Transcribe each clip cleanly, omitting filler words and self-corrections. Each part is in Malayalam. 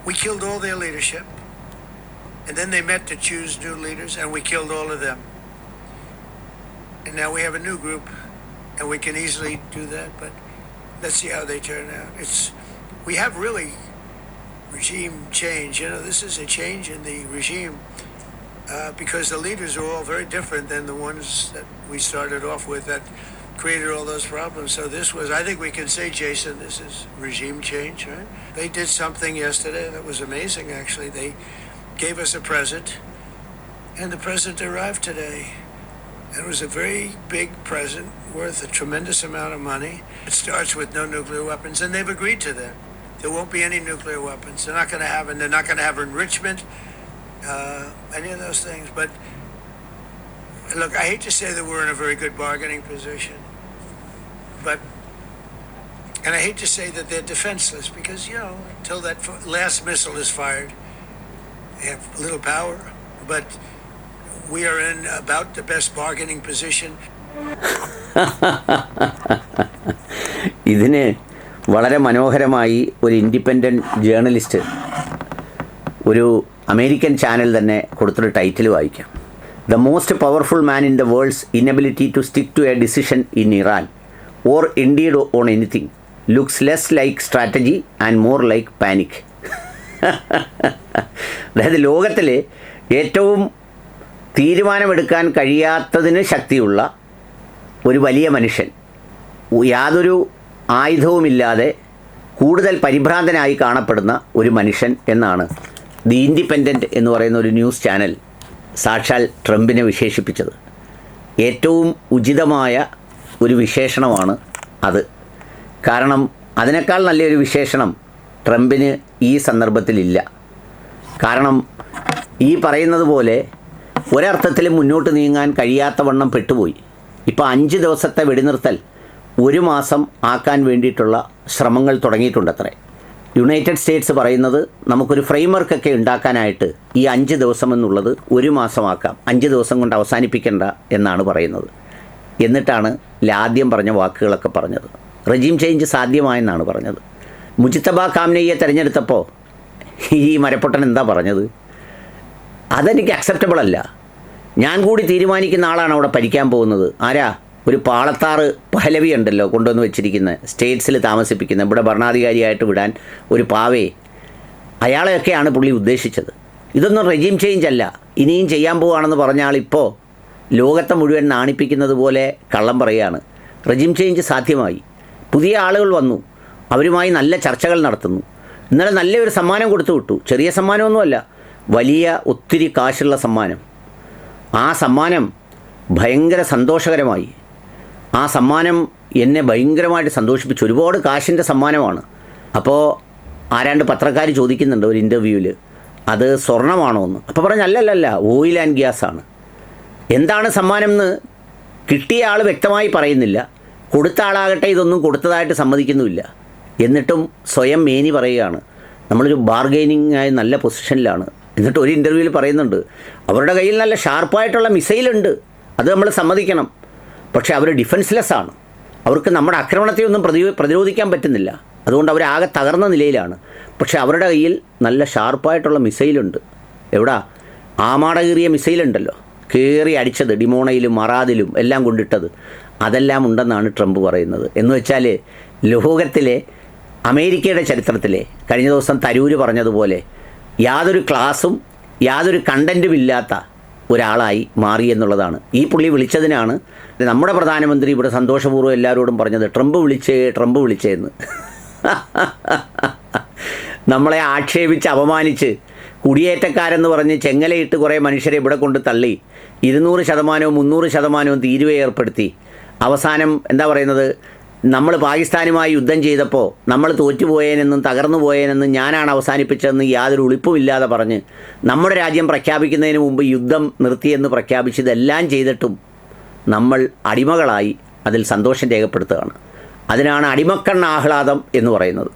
We killed all their leadership. And then they met to choose new leaders, and we killed all of them. And now we have a new group, and we can easily do that, but let's see how they turn out. We have really regime change. This is a change in the regime because the leaders are all very different than the ones that we started off with that created all those problems. So I think we can say, Jason, this is regime change, right? They did something yesterday that was amazing, actually. They gave us a present, and the present arrived today. It was a very big present worth a tremendous amount of money. It starts with no nuclear weapons, and they've agreed to that. There won't be any nuclear weapons. They're not going to have enrichment, any of those things. But look, I hate to say that we're in a very good bargaining position, and I hate to say that they're defenseless because, until that last missile is fired, they have little power. But we are in about the best bargaining position. ഇതിന് വളരെ മനോഹരമായി ഒരു ഇൻഡിപെൻഡൻറ്റ് ജേർണലിസ്റ്റ് ഒരു അമേരിക്കൻ ചാനൽ തന്നെ കൊടുത്തൊരു ടൈറ്റിൽ വായിക്കാം. The most powerful man in the world's inability to stick to a decision in Iran or indeed on anything looks less like strategy and more like panic. അതായത് ലോകത്തിലെ ഏറ്റവും തീരുമാനമെടുക്കാൻ കഴിയാത്തതിന് ശക്തിയുള്ള ഒരു വലിയ മനുഷ്യൻ, യാതൊരു ആയുധവുമില്ലാതെ കൂടുതൽ പരിഭ്രാന്തനായി കാണപ്പെടുന്ന ഒരു മനുഷ്യൻ എന്നാണ് ദി ഇൻഡിപെൻഡൻറ്റ് എന്ന് പറയുന്ന ഒരു ന്യൂസ് ചാനൽ സാക്ഷാൽ ട്രംപിനെ വിശേഷിപ്പിച്ചത്. ഏറ്റവും ഉചിതമായ ഒരു വിശേഷണമാണ് അത്. കാരണം അതിനേക്കാൾ നല്ലൊരു വിശേഷണം ട്രംപിന് ഈ സന്ദർഭത്തിലില്ല. കാരണം ഈ പറയുന്നത് പോലെ ഒരർത്ഥത്തിലും മുന്നോട്ട് നീങ്ങാൻ കഴിയാത്ത വണ്ണം പെട്ടുപോയി. ഇപ്പോൾ 5 ദിവസത്തെ വെടിനിർത്തൽ 1 മാസം ആക്കാൻ വേണ്ടിയിട്ടുള്ള ശ്രമങ്ങൾ തുടങ്ങിയിട്ടുണ്ടത്രേ. യുണൈറ്റഡ് സ്റ്റേറ്റ്സ് പറയുന്നത് നമുക്കൊരു ഫ്രെയിംവർക്കൊക്കെ ഉണ്ടാക്കാനായിട്ട് ഈ 5 ദിവസം എന്നുള്ളത് 1 മാസമാക്കാം, 5 ദിവസം കൊണ്ട് അവസാനിപ്പിക്കേണ്ട എന്നാണ് പറയുന്നത്. എന്നിട്ടാണ് ആദ്യം പറഞ്ഞ വാക്കുകളൊക്കെ പറഞ്ഞത്. റെജീം ചേഞ്ച് സാധ്യമായെന്നാണ് പറഞ്ഞത്. മുജിത്തബ കാംനയെ തിരഞ്ഞെടുത്തപ്പോൾ ഈ മരപ്പൊട്ടൻ എന്താ പറഞ്ഞത്? അതെനിക്ക് അക്സെപ്റ്റബിൾ അല്ല. ഞാൻ കൂടി തീരുമാനിക്കുന്ന ആളാണ് അവിടെ ഭരിക്കാൻ പോകുന്നത്. ആരാ? ഒരു പാളത്താറ് പഹലവി ഉണ്ടല്ലോ കൊണ്ടുവന്ന് വെച്ചിരിക്കുന്നത്, സ്റ്റേറ്റ്സിൽ താമസിപ്പിക്കുന്നത്, ഇവിടെ ഭരണാധികാരിയായിട്ട് വിടാൻ ഒരു പാവയെ, അയാളെയൊക്കെയാണ് പുള്ളി ഉദ്ദേശിച്ചത്. ഇതൊന്നും റെജീം ചേഞ്ച് അല്ല. ഇനിയും ചെയ്യാൻ പോവുകയാണെന്ന് പറഞ്ഞാൽ ഇപ്പോൾ ലോകത്തെ മുഴുവൻ നാണിപ്പിക്കുന്നത് പോലെ കള്ളം പറയുകയാണ്. റെജീം ചേഞ്ച് സാധ്യമായി. പുതിയ ആളുകൾ വന്നു, അവരുമായി നല്ല ചർച്ചകൾ നടത്തുന്നു. ഇന്നലെ നല്ലൊരു സമ്മാനം കൊടുത്തു വിട്ടു. ചെറിയ സമ്മാനമൊന്നുമല്ല, വലിയ ഒത്തിരി കാശുള്ള സമ്മാനം. ആ സമ്മാനം ഭയങ്കര സന്തോഷകരമായി. ആ സമ്മാനം എന്നെ ഭയങ്കരമായിട്ട് സന്തോഷിപ്പിച്ചു. ഒരുപാട് കാശിൻ്റെ സമ്മാനമാണ്. അപ്പോൾ ആരാണ്ട് പത്രക്കാർ ചോദിക്കുന്നുണ്ട് ഒരു ഇൻ്റർവ്യൂവിൽ, അത് സ്വർണ്ണമാണോ എന്ന്. അപ്പോൾ പറഞ്ഞ അല്ലല്ല, ഓയിൽ ആൻഡ് ഗ്യാസാണ്. എന്താണ് സമ്മാനം എന്ന് കിട്ടിയ ആൾ വ്യക്തമായി പറയുന്നില്ല. കൊടുത്ത ആളാകട്ടെ ഇതൊന്നും കൊടുത്തതായിട്ട് സമ്മതിക്കുന്നുമില്ല. എന്നിട്ടും സ്വയം മേനി പറയുകയാണ് നമ്മളൊരു ബാർഗെയിനിങ്ങായ നല്ല പൊസിഷനിലാണ്. എന്നിട്ട് ഒരു ഇൻ്റർവ്യൂവിൽ പറയുന്നുണ്ട് അവരുടെ കയ്യിൽ നല്ല ഷാർപ്പായിട്ടുള്ള മിസൈലുണ്ട്, അത് നമ്മൾ സമ്മതിക്കണം. പക്ഷേ അവർ ഡിഫെൻസ്ലെസ് ആണ്. അവർക്ക് നമ്മുടെ ആക്രമണത്തെ ഒന്നും പ്രതിരോധിക്കാൻ പറ്റുന്നില്ല. അതുകൊണ്ട് അവരാകെ തകർന്ന നിലയിലാണ്. പക്ഷേ അവരുടെ കയ്യിൽ നല്ല ഷാർപ്പായിട്ടുള്ള മിസൈലുണ്ട്. എവിടാ? ആമാട കീറിയ മിസൈലുണ്ടല്ലോ, കയറി അടിച്ചത്, ഡിമോണയിലും മറാദിലും എല്ലാം കൊണ്ടിട്ടത്, അതെല്ലാം ഉണ്ടെന്നാണ് ട്രംപ് പറയുന്നത്. എന്ന് വെച്ചാൽ ലോകത്തിലെ അമേരിക്കയുടെ ചരിത്രത്തിലെ കഴിഞ്ഞ ദിവസം തരൂര് പറഞ്ഞതുപോലെ യാതൊരു ക്ലാസും യാതൊരു കണ്ടൻറ്റും ഇല്ലാത്ത ഒരാളായി മാറി എന്നുള്ളതാണ്. ഈ പുള്ളി വിളിച്ചതിനാണ് നമ്മുടെ പ്രധാനമന്ത്രി ഇവിടെ സന്തോഷപൂർവ്വം എല്ലാവരോടും പറഞ്ഞത് ട്രംപ് വിളിച്ചേന്ന്. നമ്മളെ ആക്ഷേപിച്ച് അപമാനിച്ച് കുടിയേറ്റക്കാരെന്ന് പറഞ്ഞ് ചെങ്ങലയിട്ട് കുറേ മനുഷ്യരെ ഇവിടെ കൊണ്ട് തള്ളി 200% 300% തീരുവ ഏർപ്പെടുത്തി. അവസാനം എന്താ പറയുന്നത്, നമ്മൾ പാകിസ്ഥാനുമായി യുദ്ധം ചെയ്തപ്പോൾ നമ്മൾ തോറ്റുപോയേനെന്നും തകർന്നു പോയേനെന്നും ഞാനാണ് അവസാനിപ്പിച്ചതെന്ന് യാതൊരു ഒളിപ്പുമില്ലാതെ പറഞ്ഞ് നമ്മുടെ രാജ്യം പ്രഖ്യാപിക്കുന്നതിന് മുമ്പ് യുദ്ധം നിർത്തിയെന്ന് പ്രഖ്യാപിച്ചതെല്ലാം ചെയ്തിട്ടും നമ്മൾ അടിമകളായി അതിൽ സന്തോഷം രേഖപ്പെടുത്തുകയാണ്. അതിനാണ് അടിമക്കണ്ണാഹ്ലാദം എന്ന് പറയുന്നത്.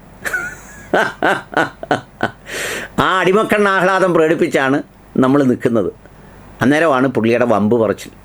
ആ അടിമക്കണ്ണാഹ്ലാദം പ്രകടിപ്പിച്ചാണ് നമ്മൾ നിൽക്കുന്നത്. അന്നേരമാണ് പുള്ളിയുടെ വമ്പ് പറച്ചിൽ.